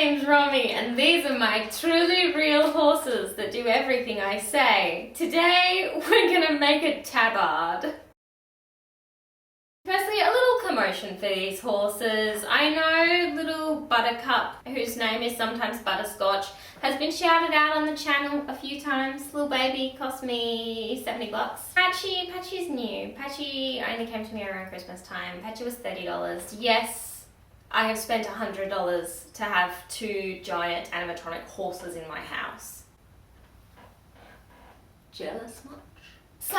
name's Romy and these are my truly real horses that do everything I say. Today we're gonna make a tabard. Firstly, a little commotion for these horses. I know little Buttercup, whose name is sometimes Butterscotch, has been shouted out on the channel a few times. Little baby cost me 70 bucks. Patchy's new. Patchy only came to me around Christmas time. Patchy was $30. Yes, I have spent $100 to have two giant animatronic horses in my house. Jealous much? So,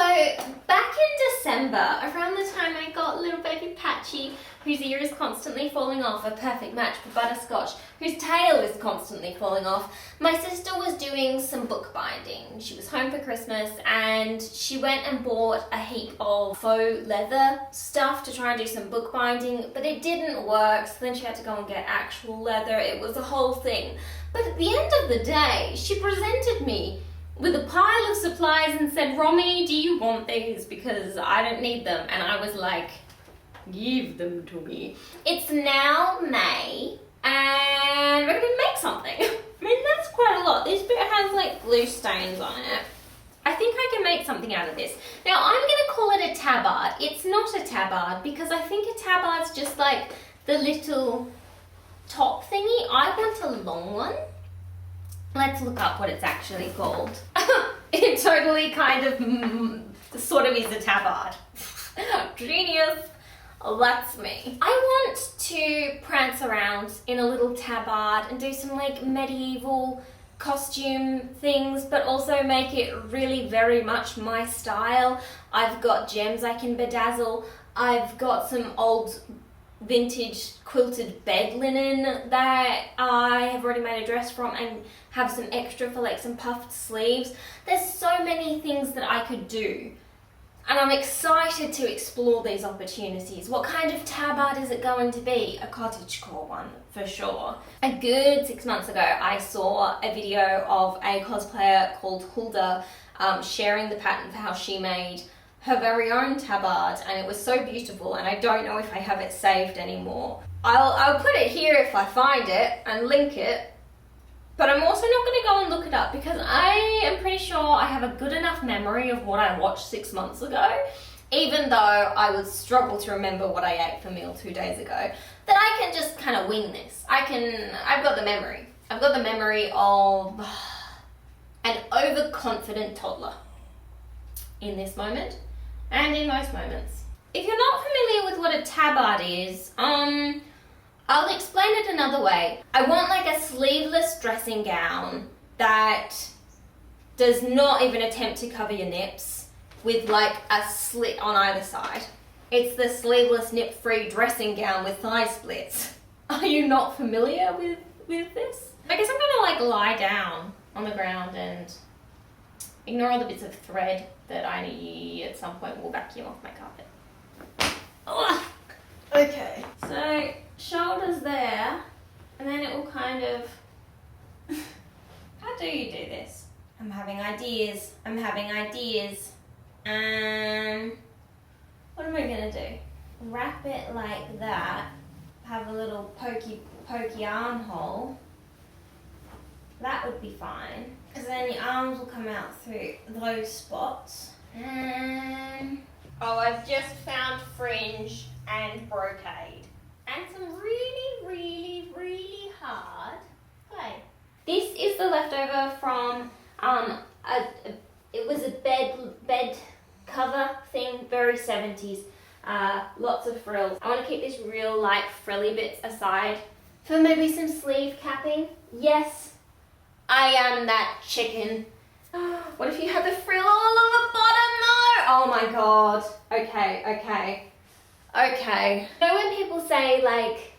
back in December, around the time I got little baby Patchy, whose ear is constantly falling off, a perfect match for Butterscotch, whose tail is constantly falling off, my sister was doing some bookbinding. She was home for Christmas and she went and bought a heap of faux leather stuff to try and do some bookbinding, but it didn't work, so then she had to go and get actual leather. It was a whole thing. But at the end of the day, she presented me with a pile of supplies and said, "Romy, do you want these? Because I don't need them." And I was like, give them to me. It's now May and we're gonna make something. I mean, that's quite a lot. This bit has like glue stains on it. I think I can make something out of this. Now I'm gonna call it a tabard. It's not a tabard because I think a tabard's just like the little top thingy. I want a long one. Let's look up what it's actually called. It totally kind of sort of is a tabard. Genius. That's me. I want to prance around in a little tabard and do some like medieval costume things, but also make it really very much my style. I've got gems I can bedazzle. I've got some old vintage quilted bed linen that I have already made a dress from and have some extra for like some puffed sleeves. There's so many things that I could do and I'm excited to explore these opportunities. What kind of tabard is it going to be? A cottagecore one for sure. A good 6 months ago I saw a video of a cosplayer called Hulda sharing the pattern for how she made her very own tabard, and it was so beautiful, and I don't know if I have it saved anymore. I'll put it here if I find it and link it, but I'm also not going to go and look it up because I am pretty sure I have a good enough memory of what I watched 6 months ago, even though I would struggle to remember what I ate for meal 2 days ago, that I can just kind of wing this. I've got the memory. I've got the memory of an overconfident toddler in this moment. And in most moments. If you're not familiar with what a tabard is, I'll explain it another way. I want like a sleeveless dressing gown that does not even attempt to cover your nips with like a slit on either side. It's the sleeveless nip-free dressing gown with thigh splits. Are you not familiar with this? I guess I'm gonna like lie down on the ground and ignore all the bits of thread that I at some point will vacuum off my carpet. Ugh. Okay, so shoulders there, and then it will kind of... How do you do this? I'm having ideas. What am I gonna do? Wrap it like that, have a little pokey armhole. That would be fine, because then the arms will come out through those spots. And oh, I've just found fringe and brocade. And some really, really, really hard clay. This is the leftover from, it was a bed cover thing, very 70s. Lots of frills. I want to keep these real light frilly bits aside for maybe some sleeve capping. Yes. I am that chicken. What if you had the frill all along the bottom though? Oh my god. Okay. You know when people say like,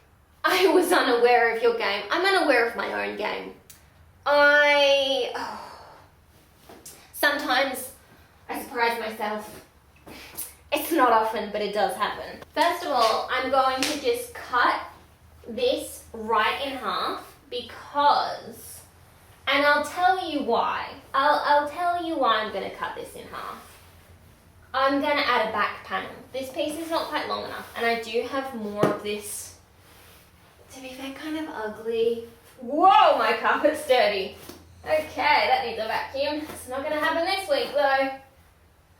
I was unaware of your game? I'm unaware of my own game. Sometimes I surprise myself. It's not often, but it does happen. First of all, I'm going to just cut this right in half because... And I'll tell you why. I'll tell you why I'm going to cut this in half. I'm going to add a back panel. This piece is not quite long enough, and I do have more of this, to be fair, kind of ugly Whoa, my carpet's dirty. Okay, that needs a vacuum. It's not gonna happen this week though.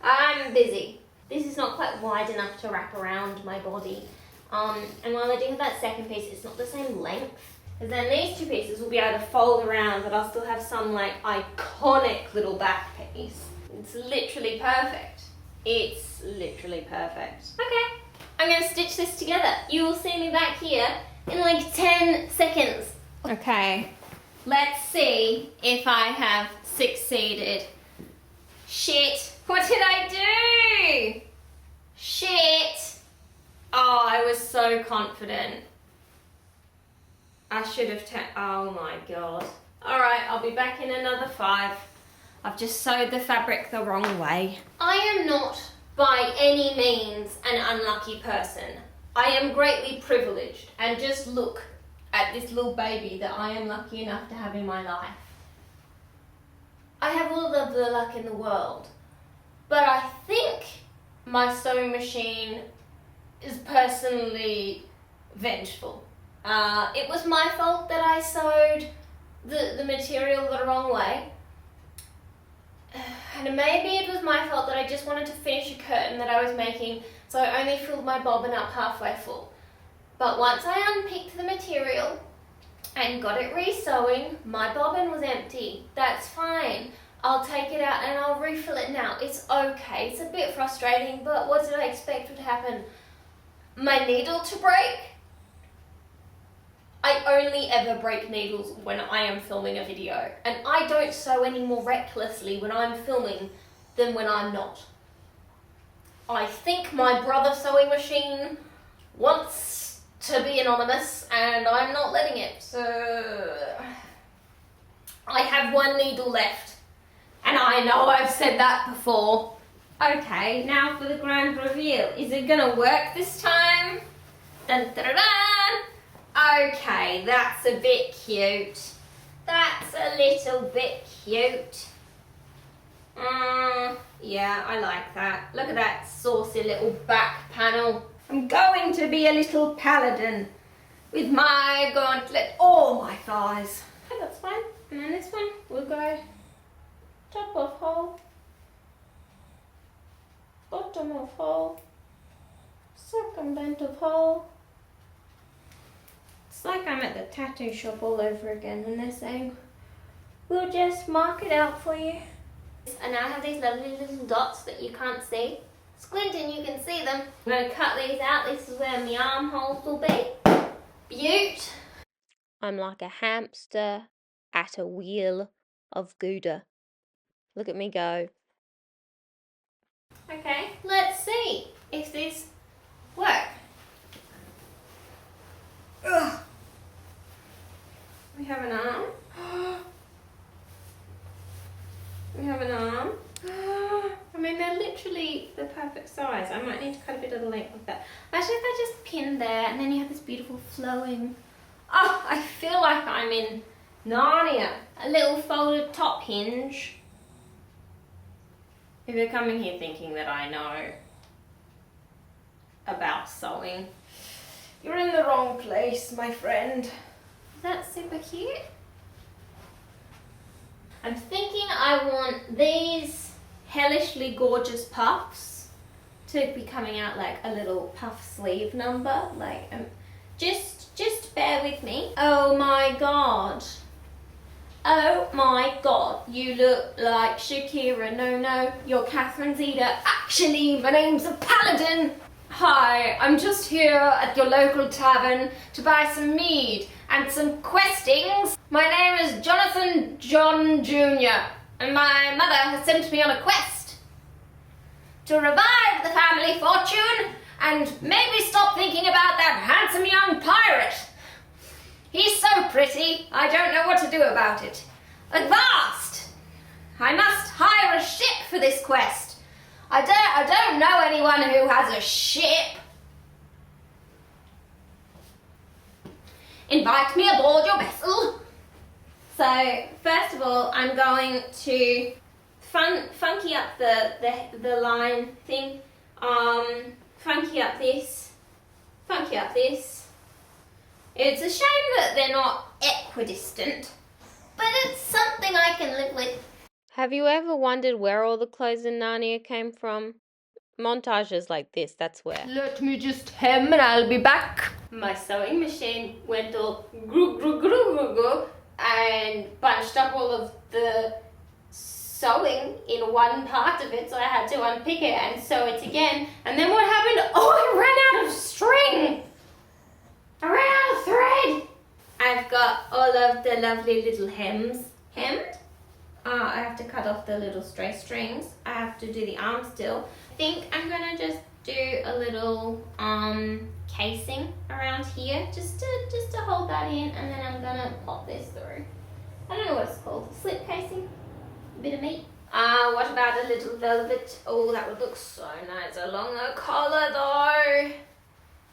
I'm busy. This is not quite wide enough to wrap around my body. And while I do that second piece, it's not the same length. Because then these two pieces will be able to fold around, but I'll still have some like iconic little back piece. It's literally perfect. It's literally perfect. Okay, I'm gonna stitch this together. You will see me back here in like 10 seconds. Okay, let's see if I have succeeded. Shit, what did I do? Shit. Oh, I was so confident. I should have oh my god. Alright, I'll be back in another 5. I've just sewed the fabric the wrong way. I am not by any means an unlucky person. I am greatly privileged, and just look at this little baby that I am lucky enough to have in my life. I have all of the luck in the world, but I think my sewing machine is personally vengeful. It was my fault that I sewed the material the wrong way. And maybe it was my fault that I just wanted to finish a curtain that I was making, so I only filled my bobbin up halfway full. But once I unpicked the material and got it re-sewing, my bobbin was empty. That's fine. I'll take it out and I'll refill it now. It's okay. It's a bit frustrating, but what did I expect would happen? My needle to break? I only ever break needles when I am filming a video, and I don't sew any more recklessly when I'm filming than when I'm not. I think my brother's sewing machine wants to be anonymous, and I'm not letting it, so I have 1 needle left, and I know I've said that before. Okay, now for the grand reveal. Is it gonna work this time? Dun, dun, dun, dun. Okay, that's a bit cute. That's a little bit cute. Yeah, I like that. Look at that saucy little back panel. I'm going to be a little paladin with my gauntlet. Oh, my thighs. Okay, that's fine. And then this one, we'll go top of hole, bottom of hole, circumvent of hole. It's like I'm at the tattoo shop all over again, and they're saying, we'll just mark it out for you. And now I have these lovely little dots that you can't see. Squint and you can see them. I'm going to cut these out. This is where my armholes will be. Beaut. I'm like a hamster at a wheel of Gouda. Look at me go. Okay, let's see if this works. Ugh. We have an arm. We have an arm. I mean, they're literally the perfect size. I might need to cut a bit of the length of that. Imagine if I just pin there and then you have this beautiful flowing. Oh, I feel like I'm in Narnia. A little folded top hinge. If you're coming here thinking that I know about sewing, you're in the wrong place, my friend. That's super cute. I'm thinking I want these hellishly gorgeous puffs to be coming out like a little puff sleeve number. Like, just bear with me. Oh my god. Oh my god, you look like Shakira. No, you're Catherine Zeta. Actually, my name's a paladin. Hi, I'm just here at your local tavern to buy some mead and some questings. My name is Jonathan John Jr. and my mother has sent me on a quest to revive the family fortune and make me stop thinking about that handsome young pirate. He's so pretty, I don't know what to do about it. At last, I must hire a ship for this quest. I don't know anyone who has a ship. Invite me aboard your vessel. So, first of all, I'm going to funky up the line thing. Funky up this. It's a shame that they're not equidistant, but it's something I can live with. Have you ever wondered where all the clothes in Narnia came from? Montages like this, that's where. Let me just hem and I'll be back. My sewing machine went all gru gru gru gru gru and bunched up all of the sewing in one part of it, so I had to unpick it and sew it again. And then what happened? Oh, I ran out of string! I ran out of thread! I've got all of the lovely little hems hemmed. I have to cut off the little stray strings. I have to do the arm still. I think I'm gonna just do a little casing around here just to hold that in, and then I'm gonna pop this through. I don't know what it's called. Slip casing? A bit of meat. What about a little velvet? Oh, that would look so nice along the collar though.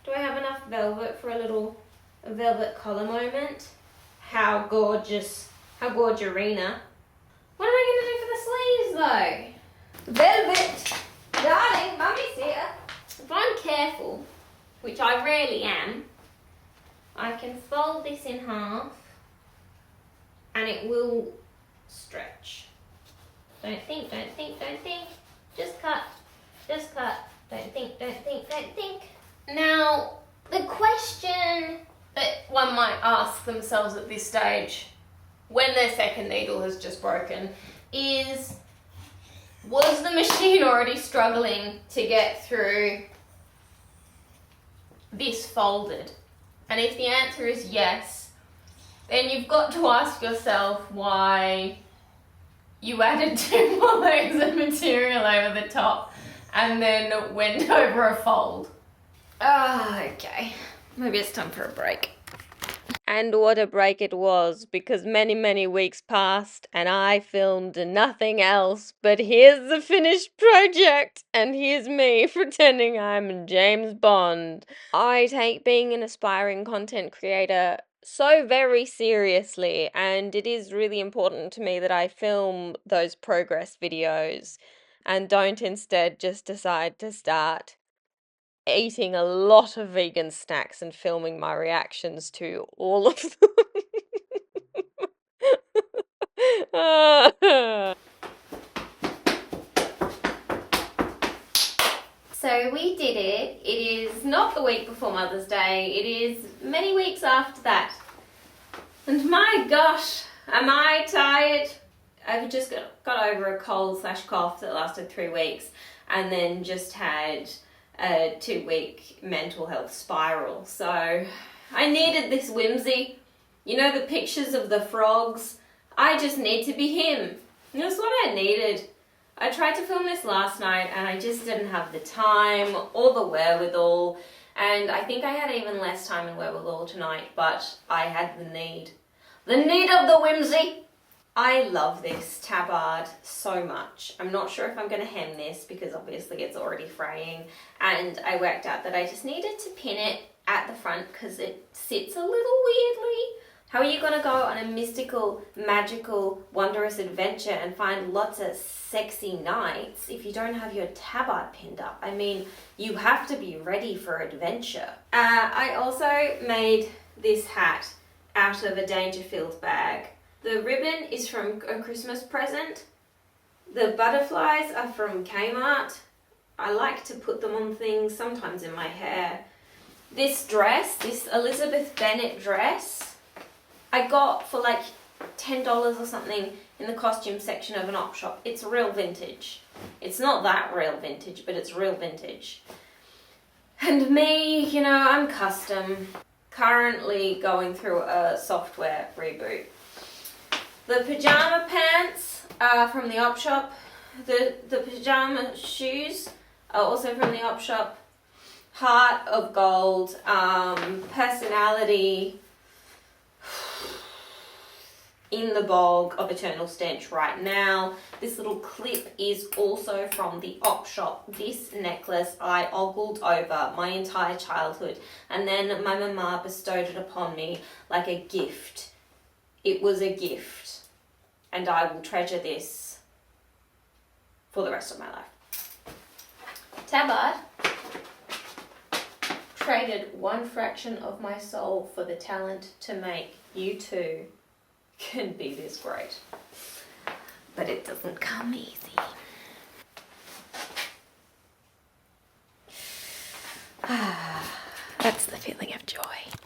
Do I have enough velvet for a little velvet collar moment? How gorgeous. How gorgerina. What am I gonna do for the sleeves though? Velvet! Darling, Mummy's here. If I'm careful, which I rarely am, I can fold this in half and it will stretch. Don't think, don't think, don't think. Just cut, just cut. Don't think, don't think, don't think. Now, the question that one might ask themselves at this stage, when their second needle has just broken, is, was the machine already struggling to get through this folded? And if the answer is yes, then you've got to ask yourself why you added 2 more layers of material over the top and then went over a fold. Okay, maybe it's time for a break. And what a break it was, because many, many weeks passed and I filmed nothing else. But here's the finished project, and here's me pretending I'm James Bond. I take being an aspiring content creator so very seriously, and it is really important to me that I film those progress videos and don't instead just decide to start eating a lot of vegan snacks and filming my reactions to all of them. So we did it. It is not the week before Mother's Day. It is many weeks after that. And my gosh, am I tired? I've just got over a cold/cough that lasted 3 weeks and then just had a 2-week mental health spiral. So I needed this whimsy. You know the pictures of the frogs? I just need to be him. That's what I needed. I tried to film this last night and I just didn't have the time or the wherewithal, and I think I had even less time and wherewithal tonight, but I had the need. The need of the whimsy! I love this tabard so much. I'm not sure if I'm going to hem this because obviously it's already fraying, and I worked out that I just needed to pin it at the front because it sits a little weirdly. How are you going to go on a mystical, magical, wondrous adventure and find lots of sexy knights if you don't have your tabard pinned up? I mean, you have to be ready for adventure. I also made this hat out of a Dangerfield bag. The ribbon is from a Christmas present. The butterflies are from Kmart. I like to put them on things, sometimes in my hair. This dress, this Elizabeth Bennet dress, I got for like $10 or something in the costume section of an op shop. It's real vintage. It's not that real vintage, but it's real vintage. And me, you know, I'm custom. Currently going through a software reboot. The pajama pants are from the op shop. The pajama shoes are also from the op shop. Heart of gold, personality, in the bog of eternal stench right now. This little clip is also from the op shop. This necklace I ogled over my entire childhood, and then my mama bestowed it upon me like a gift. It was a gift, and I will treasure this for the rest of my life. Tabard. traded one fraction of my soul for the talent to make you two can be this great. But it doesn't come easy. That's the feeling of joy.